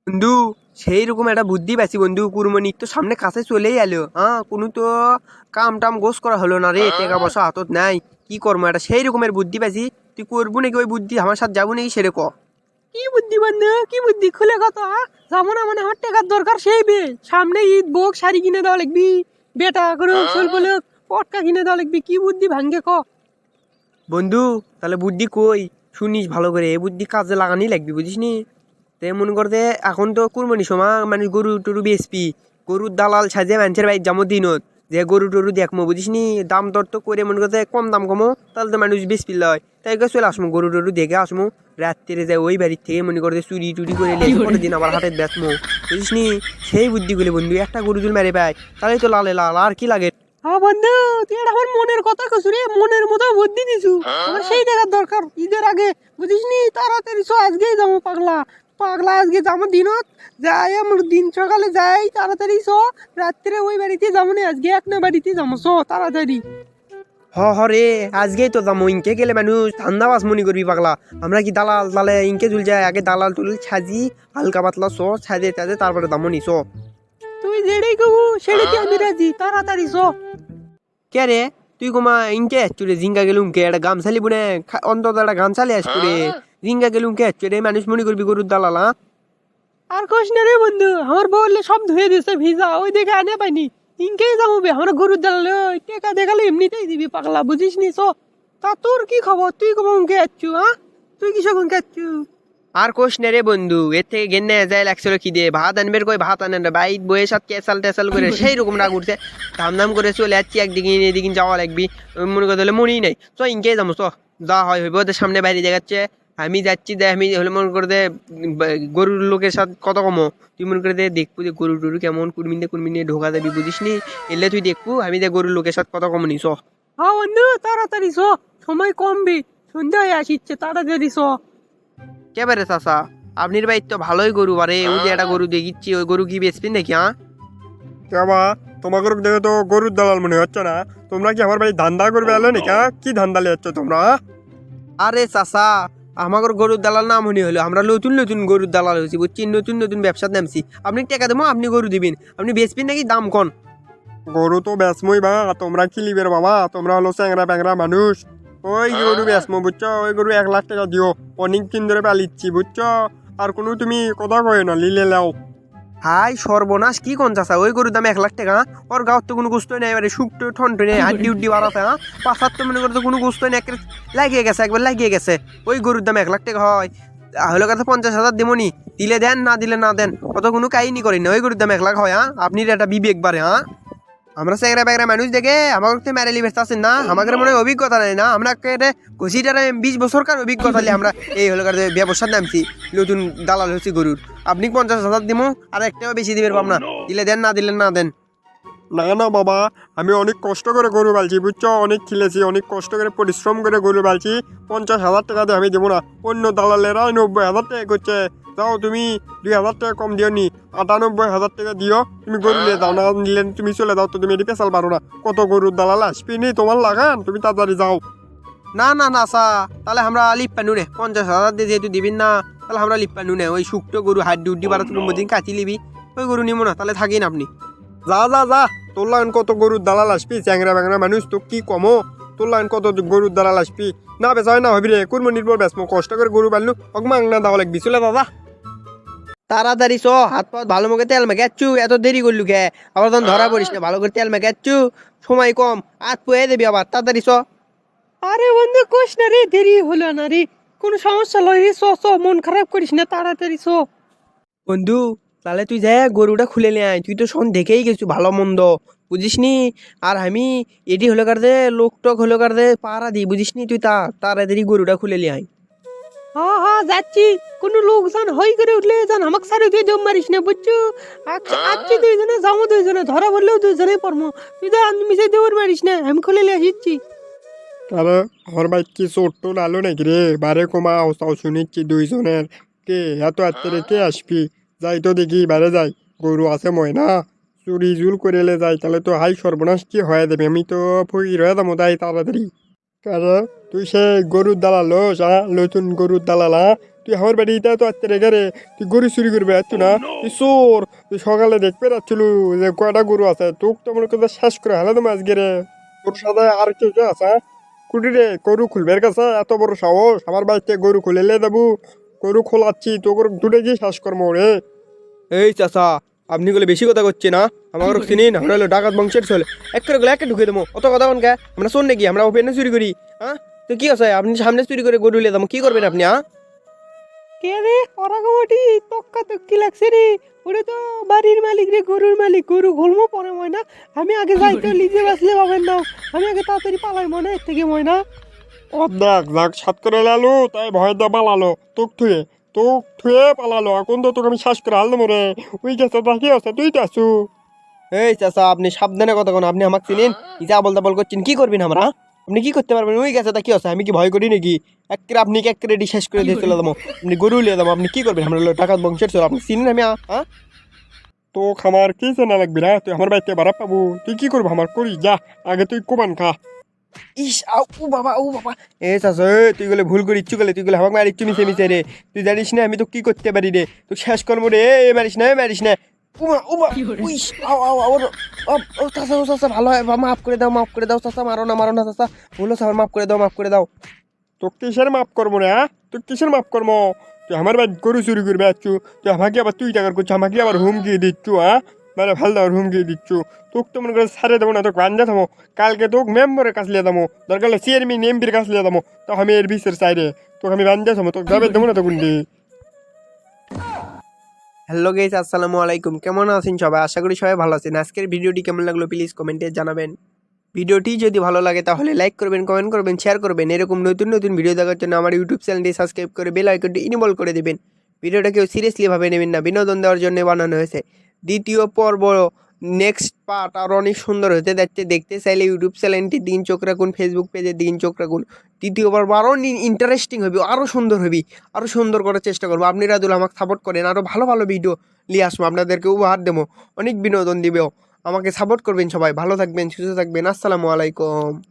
বন্ধু, সেই রকম একটা বুদ্ধি পাইছি বন্ধু। কুরবানির তো সামনে কাছে চলেই এলো, হ্যাঁ, কোনো তো কাম টাম গোস করা হলো না রে, টাকা পয়সা হাতত নাই। কি করবো, একটা সেই রকমের বুদ্ধি পাইছি। তুই করবো নাকি ওই বুদ্ধি? আমার সাথে যাবো নাকি সেরে ক। কি বুদ্ধি বন্ধু, কি বুদ্ধি খুলে কথা? যেমন মানে আমার টাকার দরকার সেই বে সামনে ঈদ বোক শাড়ি কিনে দেওয়া লাগবি, বেটা করে চলবো পটকা কিনে দেওয়া লাগবি। কি বুদ্ধি ভাঙ্গে ক। বন্ধু, তাহলে বুদ্ধি কই শুনিস ভালো করে, এই বুদ্ধি কাজে লাগানি লাগবি, বুঝিস নি? তে মনে করতে এখন তো কুরবানির সময় মানে গরু টরু বেচবি, গরুর দালাল সাজে মানুষের বাড়ির যাবো দিনত, যে গরু টরু দেখমো, বুঝিস নি? দাম দর তো করে মনে করতে কম দাম কমো, তাহলে তো মানুষ বেচবি লয়। তাই চলে আসমো, গরু টরু দেখে আসমো, রাত্রে যায় ওই বাড়ির থেকে মনে করতে চুরি টুরি করে লেগে পরের দিন আবার হাটের বেচমো, বুঝিস নি? সেই বুদ্ধি গুলি বন্ধু, একটা গরু জুল মেরে পায় তাহলে তো লালে লাল, আর কি লাগে? হ্যাঁ বন্ধু, তুই এটা আমার মনের কথা কছু রে, মনের মতো বুদ্ধি দিছু। আমার সেই টাকার দরকার ঈদের আগে, বুঝিস নি? তাড়াতাড়ি চো, আজকেই যাবো। পাগলা পাগলা আজকে যাবো দিনত, যাই আমার দিন সকালে যাই, তাড়াতাড়ি চো। রাত্রে ওই বাড়িতে যাবো না, আজকে এক না বাড়িতে যাবো, চো তাড়াতাড়ি। হ রে, আজকেই তো যাবো। ইনকে গেলে মানুষ ধান্দাবাজ মনে করবি পাগলা। আমরা কি দালাল তালে ইনকে চুল যায়? আগে দালাল তুল সাজি, হালকা পাতলা চ সাজে টাজে তারপরে দামো নি চ। তুই যেটাই কবু সেটাই আমি রাজি, তাড়াতাড়ি চো। কে রে, তুই কোমা ইনকে আসছু রে? জিঙ্গা গেলুম কে, একটা গামছা লিবু নে, অন্তত একটা গামছা লিয়ে আসছু রে। জিঙ্গা গেলুম কে আসছু রে? মানুষ মনে করবি গরুর দালাল, হ্যাঁ? আর কোশ না রে বন্ধু, আমার বউলে সব ধুয়ে দিছে ভিজা, ওই দেখে আনে পাইনি। ইনকেই যাবো বে, আমার গরুর দালালে ওই টেকা দেখালে এমনিতেই দিবি পাগলা, বুঝিস নি? চো। তা তোর কি খবর? তুই কখন কে আসছু? হ্যাঁ, তুই কি সখন কে আসছু? আর কোষ নে রে বন্ধু, এর থেকে গেন্নে যায় লাগছিল কি দিয়ে, ভাত আনবের কই ভাত আনেন না, বাইক বয়ে সাথে কেসাল টেসাল করে সেই রকম রাগ উঠছে। ধাম ধাম করে চলে যাচ্ছি, একদিকে এদিকে যাওয়া লাগবি। মনে করতে হলে মনেই নাই, চ ইনকে যাবো চ। যা হয় হইব, ওদের সামনে বাইরে দেখাচ্ছে আমি যাচ্ছি, দেখ আমি হলে মনে করে দে গরুর লোকের সাথে কত কমো। তুই মনে করে দে দেখবো যে গরু টরু কেমন কুরমিনে ঢোকা যাবি, বুঝিস নি? এলে তুই দেখবো আমি যে গরুর লোকের সাথে কত কমনি চ। হ্যাঁ বন্ধু, তাড়াতাড়ি চো, সময় কমবি, সন্ধ্যা হয়ে আসিচ্ছে, তাড়াতাড়ি চো। কেবারে চাচা, আপনির বাড়ির তো ভালোই গরু বারে, ওই যে একটা গরু দেখিচ্ছি, ওই গরু কি বেচবেন নাকি, হ্যাঁ? কেবা, তোমাকে দেখে তো গরুর দালাল মনে হচ্ছে না। তোমরা কি আমার বাড়ি ধান্দা করবে এলো নাকি? কি ধান্দা লিয়ে যাচ্ছ তোমরা? আরে চাচা, আমার গরুর দালাল না মনে হলো, আমরা নতুন নতুন গরুর দালাল হয়েছি, বুঝছি? নতুন নতুন ব্যবসার নামছি। আপনি টাকা দেবো, আপনি গরু দিবেন, আপনি বেচবেন নাকি দাম কন? গরু তো বেচমই বা, তোমরা কি লিবের বাবা? তোমরা হলো চ্যাংরা প্যাংরা মানুষ। ওই গরু বেচমো বুঝছো, ওই গরু 1 লাখ টাকা দিও, অনেক দিন ধরে পালিচ্ছি বুঝছো। আর কোনো তুমি কথা কয় না, লিলে লাও। হাই সর্বনাশ, কি কোন চাচা? ওই গরুর দাম 1 লাখ টাকা? ওর গাঁত তো কোনো গুস্তই নেই, এবারে শুকটো ঠনটো নেই, হাড্ডি উড্ডি বাড়াতে, হ্যাঁ? পাশার তো মনে করতে কোনো গুস্তই নেই, লাগিয়ে গেছে, একবার লাগিয়ে গেছে। ওই গরুর দাম 1 লাখ টাকা হয়? হলো কথা 50,000 দেবনি, দিলে দেন, না দিলে না দেন, অত কোনো কাহিনী করেন না। ওই গরুর দাম 1 লাখ হয়, হ্যাঁ? আপনি একটা বিবেক বাড়ে, হ্যাঁ? আমরা চেংরা বেগরা মানুষ দেখে আমাকে মেরেলি ব্যস্ত আছেন না? আমাদের মনে হয় অভিজ্ঞতা নেই না? আমরা ঘষিটারে 20 বছরকার অভিজ্ঞতা নিয়ে আমরা এই হলো ব্যবসার নামছি, নতুন দালাল হচ্ছি গরুর। আপনি 50,000 দিব, আর একটাও বেশি দিবেন পাবনা, দিলে দেন, না দিলে না দেন। না না বাবা, আমি অনেক কষ্ট করে গরু পালছি বুঝছো, অনেক খিলেছি, অনেক কষ্ট করে পরিশ্রম করে গরু পালছি। 50,000 টাকা দিয়ে আমি দেবো না। অন্য দালালেরা 90,000 টাকা করছে। যাও তুমি 2,000 টাকা কম দিও নি, 98,000 টাকা দিও। তুমি গরু নিয়ে যাও, না নিলে তুমি চলে যাও, তো তুমি এটি পেশাল পারো না। কত গরুর দালাল আসবি নি তোমার লাগান, তুমি তাড়াতাড়ি যাও। না না না সা, তাহলে আমরা লিপ্পা নুনে 50,000 দিয়ে যেহেতু দিবেন না, তাহলে আমরা লিপ্পা নুনে ওই শুকটো গরু হাড্ডি উড্ডি বাড়া তুমি দিন কাটি লিবি, ওই গরু নিবো না, তাহলে থাকেন আপনি। যা যা যা, তোর লাগান কত গরুর দালাল আসবি, চ্যাংরা ব্যাংরা মানুষ, তো কি কমো? তোর লাগান কত গরুর দালাল আসবি? না বেচা হয় না হবি রে, কুরবানির পর বেচমো, কষ্ট করে গরু পালনু, অকমাং না দাও লাগবি, চলে দাদা। তাড়াতাড়ি চ, হাত পা ভালো মুখে তেল মেখাচ্ছু, এত দেরি করলু কে? আবার তখন ধরা পড়িস না, ভালো করে তেল মেখাচ্ছু, সময় কম, হাত পুয়ে দেবি আবার, তাড়াতাড়ি চ। আরে বন্ধু কোশ না রে, দেরি হলো না রে, কোনো সমস্যা লয় রে, চো চো, মন খারাপ করিস না, তাড়াতাড়ি চো। বন্ধু, তাহলে তুই যা গরুটা খুলে নিয়ে আয়, তুই তো শোন দেখেই গেছু ভালো মন্দ, বুঝিস নি? আর আমি এটি হলো কার দে লোক টোক হলো কার দে পাড়া দিই, বুঝিস নি? তুই তাড়াতাড়ি গরুটা খুলে নিয়ে আয়। হ্যাঁ হ্যাঁ যাচ্ছি, কোনো লোকজন হই করে উঠলে যান আমাকে সারে তুই দম মারিস না বুঝছো। আচ্ছি দুইজনে যাবো, দুইজনে ধরা পড়লেও দুইজনে পড়বো। তুই তো আমি মিশাই দৌড় মারিস না, আমি খুলে নিয়ে আসিচ্ছি। আরে আমার বাইক কি চোট টোট আলো নাকি রে? বারে কমা অবস্থাও শুনিচ্ছি দুইজনের। কে এত রাত্রে কে আসবি? যাই তো দেখি বাইরে যাই, গরু আছে ময়না, চুরি জুল করে এলে যাই, তাহলে তো হাই সর্বনাশ কি হয়ে দেবে, আমি তো ফকির হয়ে যাবো তাই তাড়াতাড়ি। কারণ তুই সে গরুর দালাল, নতুন গরুর দালাল, তুই আমার বাড়িটা তো আত্মীয় রেখে রে তুই গরু চুরি করবে এত না তুই চোর তুই সকালে দেখবে রাখছিল যে কয়টা গরু আছে তোকে তো মনে করতে শেষ করে হেলে তোমার আজকে রে তোর সাথে আর কেউ কে আছে কুটি রে গরু খুলবের কাছে এত বড় সাহস আমার বাড়িতে গরু খুলে দেবো গরু খোলাচ্ছি তো গরু দুটো গিয়ে শ্বাস কর্ম রে এই চাচা আপনি গুলো বেশি কথা করছে না আমার চিনি না আমরা হলো ডাকাত বংশের ছেলে এক করে গুলো একে ঢুকে দেবো অত কথা কোন কে আমরা শোন নাকি আমরা ওপেনে চুরি করি হ্যাঁ তো কি আছে আপনি সামনে চুরি করে গরু লিয়ে দেবো কি করবেন আপনি হ্যাঁ কে রে পরাগমটি তক্কা তক্কি লাগছে রে ওরে তো বাড়ির মালিক রে গরুর মালিক গরু ঘুলমো পরে ময়না আমি আগে যাইতে লিজে বাসলে পাবেন না আমি আগে তাড়াতাড়ি পালাই মনে এর থেকে ময়না দেখ দেখ সাত করে লালো তাই ভয় দা পালালো তোক থুয়ে পালালো এখন তো তোকে আমি শ্বাস করে হারলাম রে ওই গেছে তা কি আছে তুই তো আসু এই চাচা আপনি সাবধানে কথা কোন আপনি আমাকে চিনেন কি যা বলতে বল করছেন কি করবেন আমরা আপনি কি করতে পারবেন ওই গেছে তা কি আছে আমি কি ভয় করি নাকি একেবারে আপনি কি একেবারে শেষ করে দিয়ে চলে যাবো আপনি গরু লিয়ে যাবো আপনি কি করবেন আমরা হলো ডাকাত বংশের ছেলে আপনি চিনেন আমি হ্যাঁ তো খামার কি জানা লাগবি না তুই আমার বাড়িতে বাড়া পাবো তুই কি করবো আমার করি যা আগে তুই কোবান খা ইস আউ ও বাবা এ চাচা তুই গেলে ভুল করে ইচ্ছু গেলে তুই গেলে আমাকে মারিচ্ছু মিশে মিশে রে তুই জানিস না আমি তো কি করতে পারি রে তুই শেষ করবো রে মারিস না উমা উইস আও আও আও ও চাচা ভালো হয় মাফ করে দাও চাচা মারো না চাচা ভুলো স্যার মাফ করে দাও তো কিসের মাপ করবো রে হ্যাঁ তুই কিসের মাপ করবো তুই আমার বাড়ি গরু চুরি করবে আসছু তুই আমাকে আবার তুই টাকার করছো আমাকে আবার হুমকি দিচ্ছু হ্যাঁ মানে ভাল দেওয়ার হুমকি দিচ্ছু তোকে তো মনে করে সারে দেবো না তোকে বান্ধে থামো কালকে তোকে মেম্বারের কাছে লিয়ে দামো দরকার হলে চেয়ারম্যান এমপির কাছে লিয়ে দামো তো আমি এর বিশের সাইডে তোকে আমি বান্ধে থামো তোকে যাবে দেবো না তখন হ্যালো গাইস আসসালামু আলাইকুম কেমন আছেন সবাই আশা করি সবাই ভালো আছেন আজকের ভিডিওটি কেমন লাগলো প্লিজ কমেন্টে জানাবেন ভিডিওটি যদি ভালো লাগে তাহলে লাইক করবেন কমেন্ট করবেন শেয়ার করবেন এরকম নতুন ভিডিও দেখার জন্য আমার ইউটিউব চ্যানেলটি সাবস্ক্রাইব করে বেল আইকনটি ইনেবল করে দেবেন ভিডিওটা কেউ সিরিয়াসলি ভাবে নেবেন না বিনোদন দেওয়ার জন্য বানানো হয়েছে দ্বিতীয় পর্ব নেক্সট পার্ট আর অনেক সুন্দর হতে যাচ্ছে দেখতে চাইলে ইউটিউব চ্যানেলটি দিন চোখ রাখুন ফেসবুক পেজে দিন চোখ রাখুন দ্বিতীয় পর্ব আরও ইন্টারেস্টিং হবে আরও সুন্দর হবে আরও সুন্দর করার চেষ্টা করবো আপনি রাজুল আমাকে সাপোর্ট করেন আরও ভালো ভিডিও নিয়ে আসবো আপনাদেরকে উপহার দেবো অনেক বিনোদন দিবেও আমাকে সাপোর্ট করবেন সবাই ভালো থাকবেন সুস্থ থাকবেন আসসালামু আলাইকুম